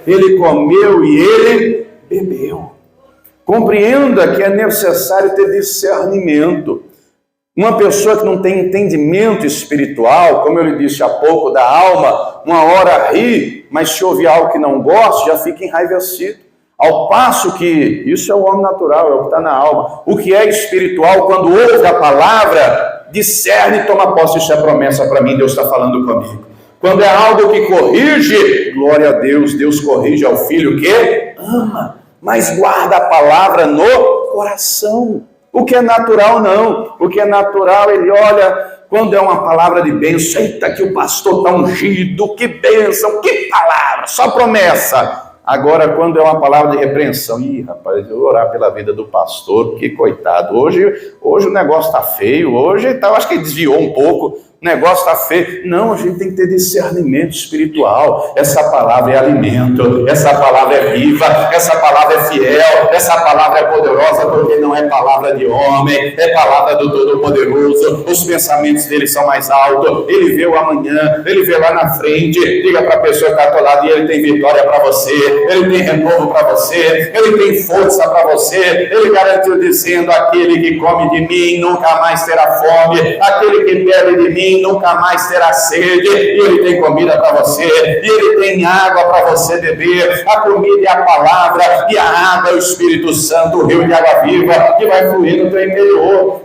Ele comeu e ele bebeu. Compreenda que é necessário ter discernimento. Uma pessoa que não tem entendimento espiritual, como eu lhe disse há pouco, da alma, uma hora ri, mas se ouvir algo que não gosta, já fica enraivecido. Ao passo que, isso é o homem natural, é o que está na alma. O que é espiritual, quando ouve a palavra, discerne e toma posse. Isso é promessa para mim, Deus está falando comigo. Quando é algo que corrige, glória a Deus, Deus corrige ao filho que ama, mas guarda a palavra no coração. O que é natural não, o que é natural ele olha, quando é uma palavra de bênção, eita que o pastor está ungido, que bênção, que palavra, só promessa. Agora, quando é uma palavra de repreensão, rapaz, eu vou orar pela vida do pastor, que coitado, hoje o negócio está feio, acho que ele desviou um pouco, o negócio está feio. Não, a gente tem que ter discernimento espiritual. Essa palavra é alimento, essa palavra é viva, essa palavra é fiel, essa palavra é poderosa, porque não é palavra de homem, é palavra do Todo-Poderoso. Os pensamentos dele são mais altos, ele vê o amanhã, ele vê lá na frente. Diga para a pessoa que está ao teu lado, ele tem vitória para você, ele tem renovo para você, ele tem força para você. Ele garantiu dizendo, aquele que come de mim nunca mais terá fome, aquele que bebe de mim nunca mais terá sede. E ele tem comida para você, e ele tem água para você beber. A comida é a palavra, e a água é o Espírito Santo, o rio de água viva que vai fluir no teu interior.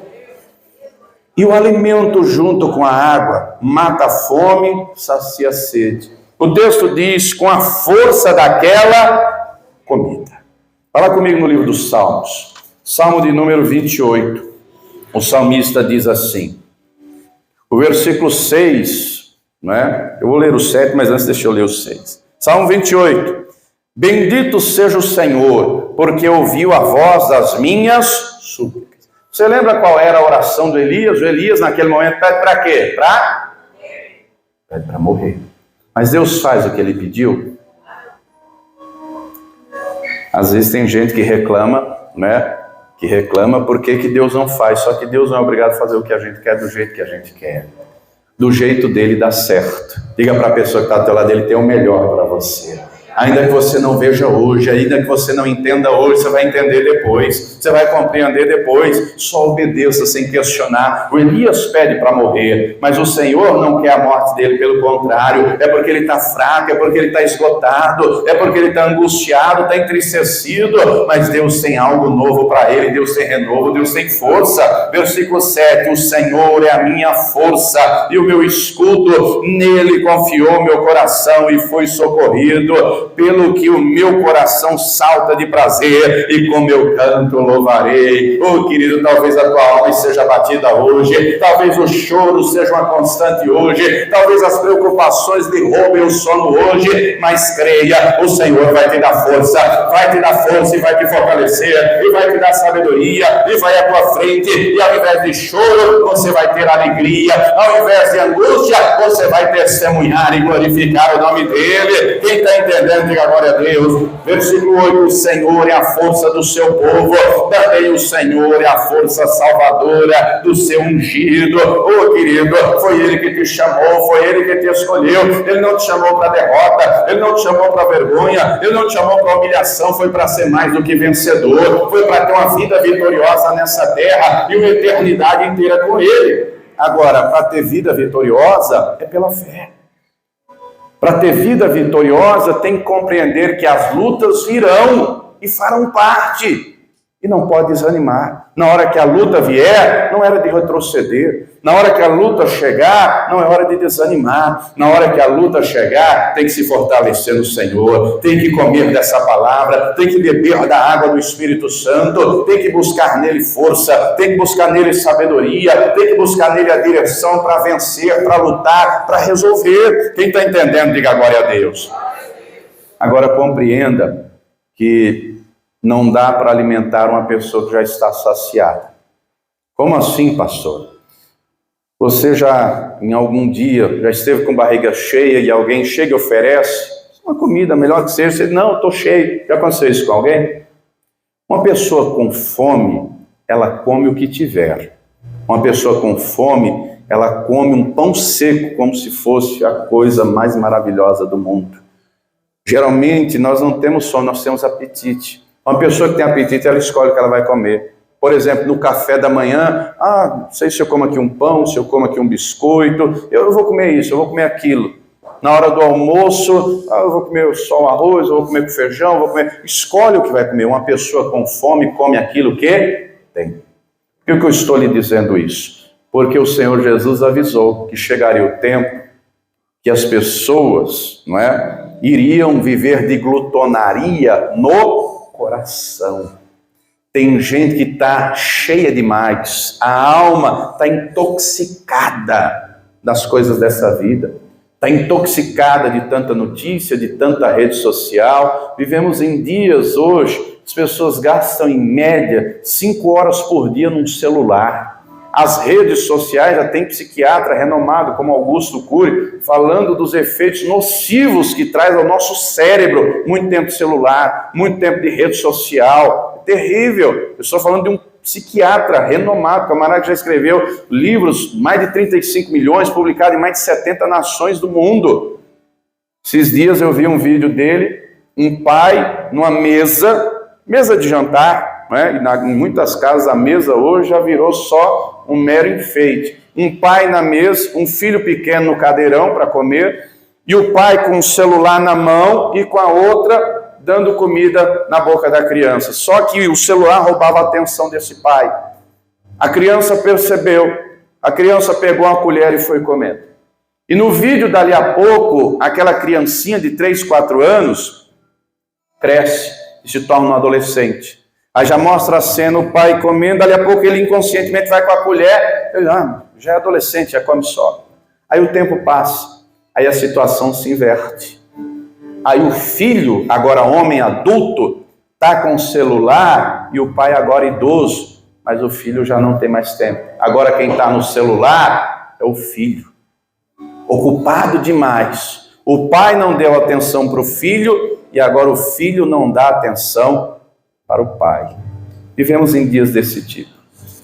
E o alimento junto com a água mata a fome, sacia a sede. O texto diz, com a força daquela comida. Fala comigo no livro dos Salmos, Salmo de número 28. O salmista diz assim, o versículo 6, né? Eu vou ler o 7, mas antes deixa eu ler o 6. Salmo 28. Bendito seja o Senhor, porque ouviu a voz das minhas súplicas. Você lembra qual era a oração do Elias? O Elias naquele momento pede para quê? Pede para morrer. Mas Deus faz o que ele pediu? Às vezes tem gente que reclama, né? Que reclama porque que Deus não faz, só que Deus não é obrigado a fazer o que a gente quer do jeito que a gente quer. Do jeito dele dá certo. Diga para a pessoa que está ao teu lado, ele tem o melhor para você. Ainda que você não veja hoje, ainda que você não entenda hoje, você vai entender depois. Você vai compreender depois. Só obedeça sem questionar. O Elias pede para morrer, mas o Senhor não quer a morte dele, pelo contrário. É porque ele está fraco, é porque ele está esgotado, é porque ele está angustiado, está entristecido, mas Deus tem algo novo para ele, Deus tem renovo, Deus tem força. Versículo 7, o Senhor é a minha força e o meu escudo, nele confiou meu coração e foi socorrido, pelo que o meu coração salta de prazer e com meu canto louvarei. Oh, querido, talvez a tua alma seja batida hoje, talvez o choro seja uma constante hoje, talvez as preocupações lhe roubem o sono hoje, mas creia, o Senhor vai te dar força e vai te fortalecer, e vai te dar sabedoria, e vai à tua frente, e ao invés de choro, você vai ter alegria, ao invés de angústia, você vai testemunhar e glorificar o nome dele. Quem está entendendo, diga glória a Deus. Versículo 8, o Senhor é a força do seu povo, também o Senhor é a força salvadora do seu ungido. Oh, querido, foi ele que te chamou, foi ele que te escolheu, ele não te chamou para derrota, ele não te chamou para vergonha, ele não te chamou para humilhação, foi para ser mais do que vencedor, foi para ter uma vida vitoriosa nessa terra e uma eternidade inteira com ele. Agora, para ter vida vitoriosa é pela fé. Para ter vida vitoriosa tem que compreender que as lutas virão e farão parte. E não pode desanimar. Na hora que a luta vier, não é hora de retroceder. Na hora que a luta chegar, não é hora de desanimar. Na hora que a luta chegar, tem que se fortalecer no Senhor, tem que comer dessa palavra, tem que beber da água do Espírito Santo, tem que buscar nele força, tem que buscar nele sabedoria, tem que buscar nele a direção para vencer, para lutar, para resolver. Quem está entendendo, diga glória a Deus. Agora compreenda que não dá para alimentar uma pessoa que já está saciada. Como assim, pastor? Você já, em algum dia, já esteve com barriga cheia e alguém chega e oferece uma comida, melhor que seja, você diz, não, estou cheio. Já aconteceu isso com alguém? Uma pessoa com fome, ela come o que tiver. Uma pessoa com fome, ela come um pão seco, como se fosse a coisa mais maravilhosa do mundo. Geralmente, nós não temos fome, nós temos apetite. Uma pessoa que tem apetite, ela escolhe o que ela vai comer. Por exemplo, no café da manhã, não sei se eu como aqui um pão, se eu como aqui um biscoito, eu vou comer isso, eu vou comer aquilo. Na hora do almoço, eu vou comer só o arroz, eu vou comer com feijão, eu vou comer... Escolhe o que vai comer. Uma pessoa com fome come aquilo que tem. Por que eu estou lhe dizendo isso? Porque o Senhor Jesus avisou que chegaria o tempo que as pessoas, iriam viver de glutonaria no coração. Tem gente que está cheia demais, a alma está intoxicada das coisas dessa vida, está intoxicada de tanta notícia, de tanta rede social. Vivemos em dias hoje, as pessoas gastam em média 5 horas por dia num celular. As redes sociais, já tem psiquiatra renomado como Augusto Cury, falando dos efeitos nocivos que traz ao nosso cérebro. Muito tempo de celular, muito tempo de rede social. É terrível. Eu estou falando de um psiquiatra renomado, camarada que já escreveu livros, mais de 35 milhões, publicado em mais de 70 nações do mundo. Esses dias eu vi um vídeo dele, um pai numa mesa de jantar, em muitas casas a mesa hoje já virou só um mero enfeite. Um pai na mesa, um filho pequeno no cadeirão para comer, e o pai com o celular na mão e com a outra dando comida na boca da criança. Só que o celular roubava a atenção desse pai. A criança percebeu, a criança pegou uma colher e foi comendo. E no vídeo dali a pouco, aquela criancinha de 3, 4 anos cresce e se torna um adolescente. Aí já mostra a cena, o pai comendo, dali a pouco ele inconscientemente vai com a colher, ele, já é adolescente, já come só. Aí o tempo passa, aí a situação se inverte. Aí o filho, agora homem adulto, está com o celular e o pai agora idoso, mas o filho já não tem mais tempo. Agora quem está no celular é o filho, ocupado demais. O pai não deu atenção para o filho e agora o filho não dá atenção para o pai. Vivemos em dias desse tipo.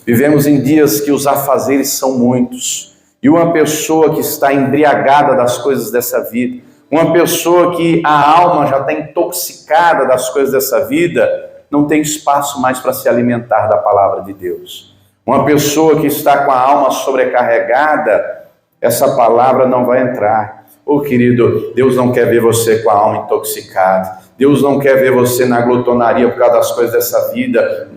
Vivemos em dias que os afazeres são muitos. E uma pessoa que está embriagada das coisas dessa vida, uma pessoa que a alma já está intoxicada das coisas dessa vida, não tem espaço mais para se alimentar da palavra de Deus. Uma pessoa que está com a alma sobrecarregada, essa palavra não vai entrar. Querido, Deus não quer ver você com a alma intoxicada. Deus não quer ver você na glutonaria por causa das coisas dessa vida.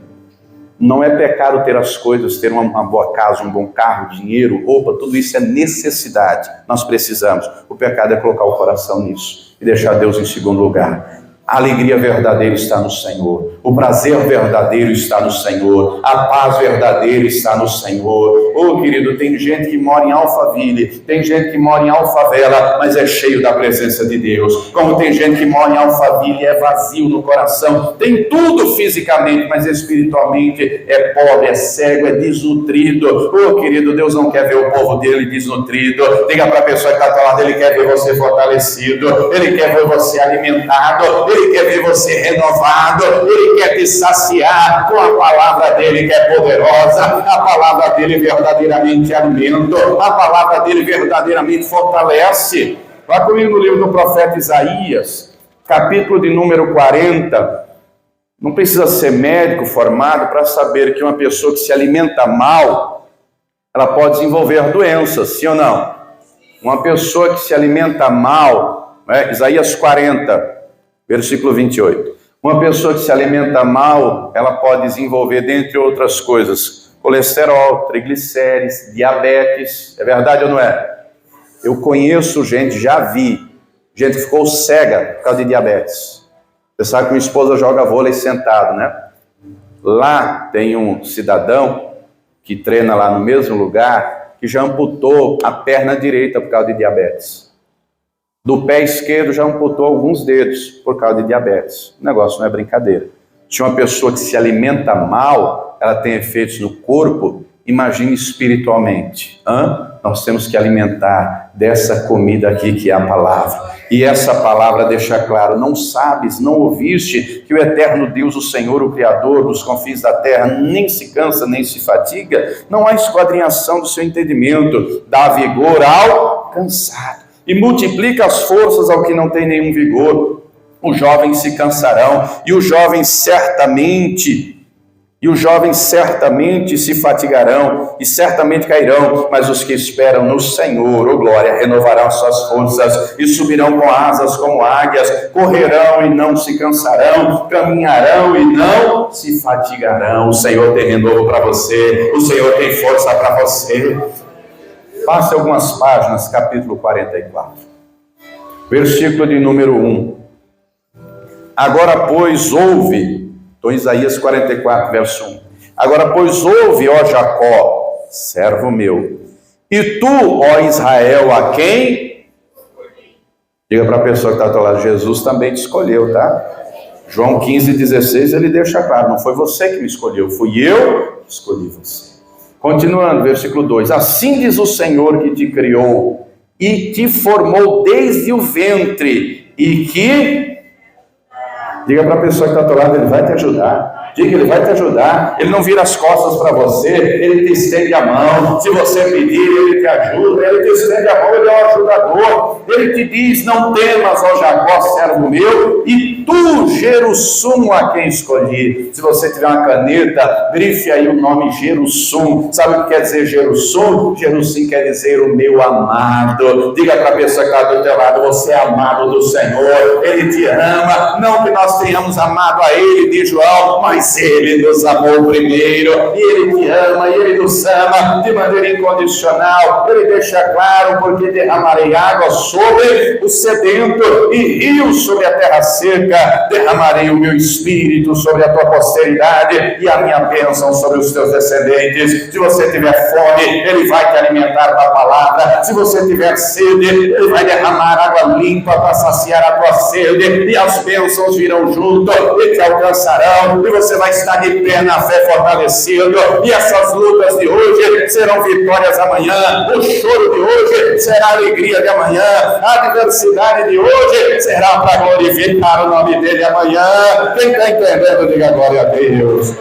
Não é pecado ter as coisas, ter uma boa casa, um bom carro, dinheiro, roupa, tudo isso é necessidade. Nós precisamos. O pecado é colocar o coração nisso e deixar Deus em segundo lugar. A alegria verdadeira está no Senhor. O prazer verdadeiro está no Senhor. A paz verdadeira está no Senhor. Querido, tem gente que mora em Alphaville, tem gente que mora em Alfavela, mas é cheio da presença de Deus. Como tem gente que mora em Alphaville e é vazio no coração. Tem tudo fisicamente, mas espiritualmente é pobre, é cego, é desnutrido. Querido, Deus não quer ver o povo dele desnutrido. Diga para a pessoa que está ao lado, Ele quer ver você fortalecido. Ele quer ver você alimentado. Ele quer ver você renovado, Ele quer te saciar com a palavra dEle que é poderosa, a palavra dEle verdadeiramente alimenta, a palavra dEle verdadeiramente fortalece. Vá comigo no livro do profeta Isaías, capítulo de número 40. Não precisa ser médico formado para saber que uma pessoa que se alimenta mal, ela pode desenvolver doenças, sim ou não? Uma pessoa que se alimenta mal, Isaías 40, versículo 28. Uma pessoa que se alimenta mal, ela pode desenvolver, dentre outras coisas, colesterol, triglicérides, diabetes. É verdade ou não é? Eu conheço gente, já vi, gente que ficou cega por causa de diabetes. Você sabe que minha esposa joga vôlei sentado, né? Lá tem um cidadão que treina lá no mesmo lugar, que já amputou a perna direita por causa de diabetes. Do pé esquerdo já amputou alguns dedos por causa de diabetes. O negócio não é brincadeira. Se uma pessoa que se alimenta mal, ela tem efeitos no corpo, imagine espiritualmente. Nós temos que alimentar dessa comida aqui que é a palavra. E essa palavra deixa claro, não sabes, não ouviste que o eterno Deus, o Senhor, o Criador dos confins da terra, nem se cansa, nem se fatiga? Não há esquadrinhação do seu entendimento, dá vigor ao cansado e multiplica as forças ao que não tem nenhum vigor. Os jovens se cansarão, e os jovens certamente se fatigarão, e certamente cairão, mas os que esperam no Senhor, glória, renovarão suas forças, e subirão com asas como águias, correrão e não se cansarão, caminharão e não se fatigarão. O Senhor tem renovo para você, o Senhor tem força para você. Passe algumas páginas, capítulo 44, versículo de número 1. Agora, pois, ouve, estou em Isaías 44, verso 1. Agora, pois, ouve, ó Jacó, servo meu, e tu, ó Israel, a quem? Diga para a pessoa que está ao lado, Jesus também te escolheu, tá? João 15,16, ele deixa claro, não foi você que me escolheu, fui eu que escolhi você. Continuando, versículo 2. Assim diz o Senhor que te criou e te formou desde o ventre e que... Diga para a pessoa que está ao teu lado, Ele vai te ajudar. Diga, Ele vai te ajudar. Ele não vira as costas para você, Ele te estende a mão. Se você pedir, Ele te ajuda. Ele te estende a mão, Ele é o ajudador. Ele te diz, não temas, ó Jacó, servo meu, e tu, Gerussum, a quem escolhi. Se você tiver uma caneta, grife aí o nome Gerussum. Sabe o que quer dizer Gerussum? Gerussum quer dizer o meu amado. Diga para a pessoa que está do teu lado, você é amado do Senhor. Ele te ama. Não que nós tenhamos amado a Ele, diz João, mas Ele nos amou primeiro, e Ele te ama, e Ele nos ama de maneira incondicional. Ele deixa claro, porque derramarei água sobre o sedento e rios sobre a terra seca, derramarei o meu espírito sobre a tua posteridade e a minha bênção sobre os teus descendentes. Se você tiver fome, Ele vai te alimentar com a palavra. Se você tiver sede, Ele vai derramar água limpa para saciar a tua sede, e as bênçãos virão junto e te alcançarão, e você vai estar de pé na fé fortalecido, e essas lutas de hoje serão vitórias amanhã, o choro de hoje será alegria de amanhã, a adversidade de hoje será para glorificar o nome dele amanhã. Quem está entendendo, diga glória a Deus.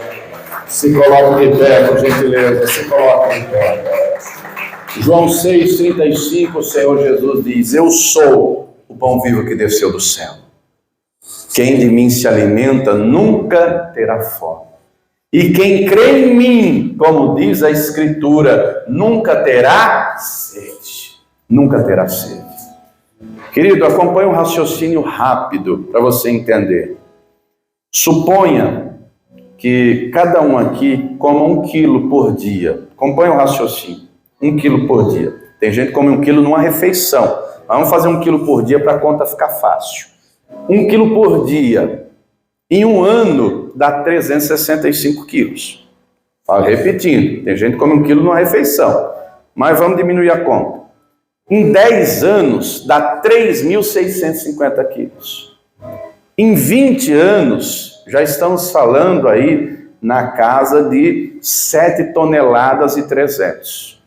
Se coloque de pé, por gentileza, se coloque de pé. João 6,35, o Senhor Jesus diz, eu sou o pão vivo que desceu do céu. Quem de mim se alimenta nunca terá fome. E quem crê em mim, como diz a Escritura, nunca terá sede. Nunca terá sede. Querido, acompanhe um raciocínio rápido para você entender. Suponha que cada um aqui coma 1 quilo por dia. Acompanhe o raciocínio. 1 quilo por dia. Tem gente que come 1 quilo numa refeição. Vamos fazer 1 quilo por dia para a conta ficar fácil. 1 quilo por dia. Em um ano, dá 365 quilos. Falo repetindo. Tem gente que come 1 quilo numa refeição. Mas vamos diminuir a conta. Em 10 anos, dá 3.650 quilos. Em 20 anos, já estamos falando aí na casa de 7 toneladas e 300.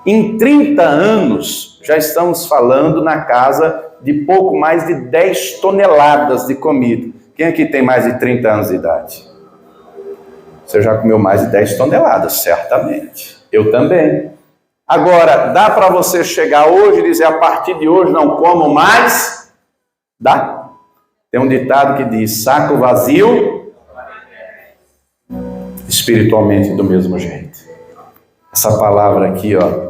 Em 30 anos, já estamos falando na casa de pouco mais de 10 toneladas de comida. Quem aqui tem mais de 30 anos de idade? Você já comeu mais de 10 toneladas, certamente. Eu também. Agora, dá para você chegar hoje e dizer, a partir de hoje não como mais? Dá. Tem um ditado que diz, saco vazio, espiritualmente do mesmo jeito. Essa palavra aqui, ó,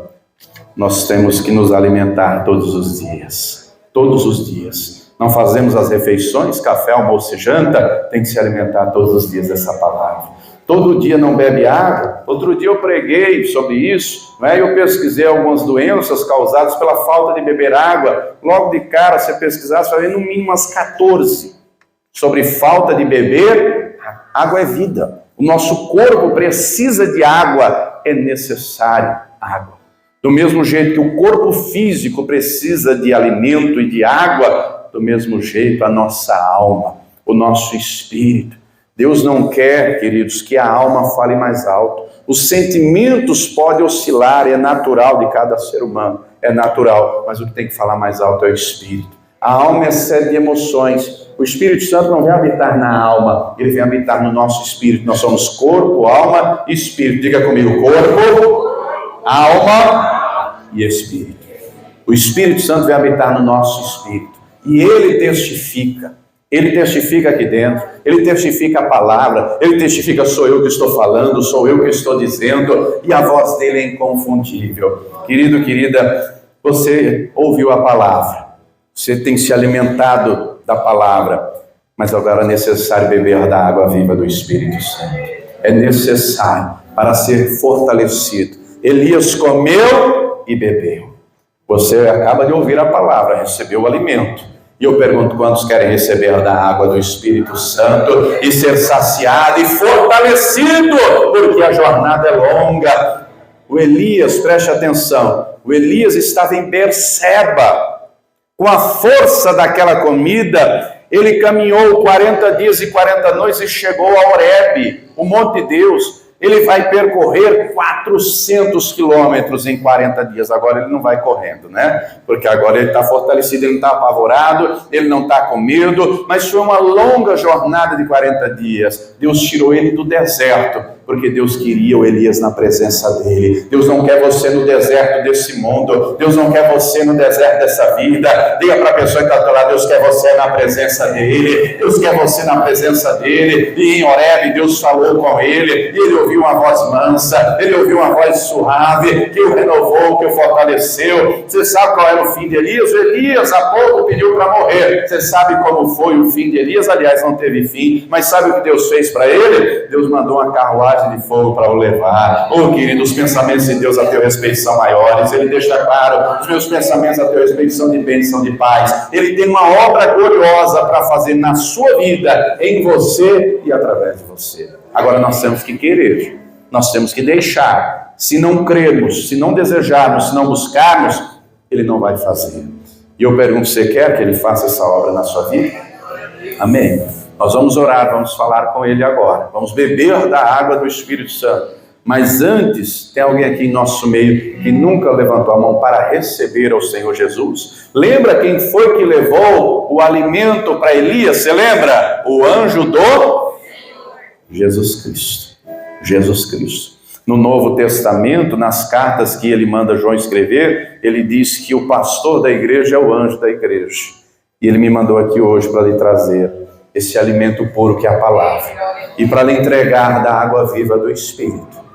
nós temos que nos alimentar todos os dias. Todos os dias. Não fazemos as refeições, café, almoço e janta, tem que se alimentar todos os dias dessa palavra. Todo dia não bebe água. Outro dia eu preguei sobre isso, né? Eu pesquisei algumas doenças causadas pela falta de beber água. Logo de cara, você pesquisar, você vai ver no mínimo umas 14 sobre falta de beber. Água é vida. O nosso corpo precisa de água, é necessário água. Do mesmo jeito que o corpo físico precisa de alimento e de água, do mesmo jeito a nossa alma, o nosso espírito. Deus não quer, queridos, que a alma fale mais alto. Os sentimentos podem oscilar, é natural de cada ser humano, é natural, mas o que tem que falar mais alto é o espírito. A alma é sede de emoções. O Espírito Santo não vem habitar na alma, ele vem habitar no nosso espírito. Nós somos corpo, alma e espírito. Diga comigo, corpo, alma e espírito. O Espírito Santo vem habitar no nosso espírito. E ele testifica. Ele testifica aqui dentro, ele testifica a palavra, ele testifica, sou eu que estou falando, sou eu que estou dizendo, e a voz dele é inconfundível. Querido, querida, você ouviu a palavra, você tem se alimentado da palavra, mas agora é necessário beber da água viva do Espírito Santo. É necessário para ser fortalecido. Elias comeu e bebeu. Você acaba de ouvir a palavra, recebeu o alimento. E eu pergunto, quantos querem receber da água do Espírito Santo e ser saciado e fortalecido, porque a jornada é longa. O Elias, preste atenção, o Elias estava em Berseba, com a força daquela comida, ele caminhou 40 dias e 40 noites e chegou a Horebe, o monte de Deus. Ele vai percorrer 400 quilômetros em 40 dias. Agora ele não vai correndo, né? Porque agora ele está fortalecido, ele não está apavorado, ele não está com medo. Mas foi uma longa jornada de 40 dias. Deus tirou ele do deserto, porque Deus queria o Elias na presença dele. Deus não quer você no deserto desse mundo. Deus não quer você no deserto dessa vida. Diga para a pessoa que está do lado, Deus quer você na presença dele. Deus quer você na presença dele. E em Horebe Deus falou com ele. E ele ouviu uma voz mansa. Ele ouviu uma voz suave, que o renovou, que o fortaleceu. Você sabe qual era o fim de Elias? O Elias há pouco pediu para morrer. Você sabe como foi o fim de Elias? Aliás, não teve fim. Mas sabe o que Deus fez para ele? Deus mandou uma carruagem de fogo para o levar. Oh, querido, os pensamentos de Deus a teu respeito são maiores. Ele deixa claro, os meus pensamentos a teu respeito são de bênção, de paz. Ele tem uma obra gloriosa para fazer na sua vida, em você e através de você. Agora nós temos que querer, nós temos que deixar. Se não crermos, se não desejarmos, se não buscarmos, ele não vai fazer. E eu pergunto, você quer que ele faça essa obra na sua vida? Amém? Nós vamos orar, vamos falar com ele agora. Vamos beber da água do Espírito Santo. Mas antes, tem alguém aqui em nosso meio que nunca levantou a mão para receber ao Senhor Jesus? Lembra quem foi que levou o alimento para Elias? Você lembra? O anjo do Jesus Cristo. Jesus Cristo. No Novo Testamento, nas cartas que ele manda João escrever, ele diz que o pastor da igreja é o anjo da igreja. E ele me mandou aqui hoje para lhe trazer esse alimento puro que é a palavra, e para lhe entregar da água viva do Espírito.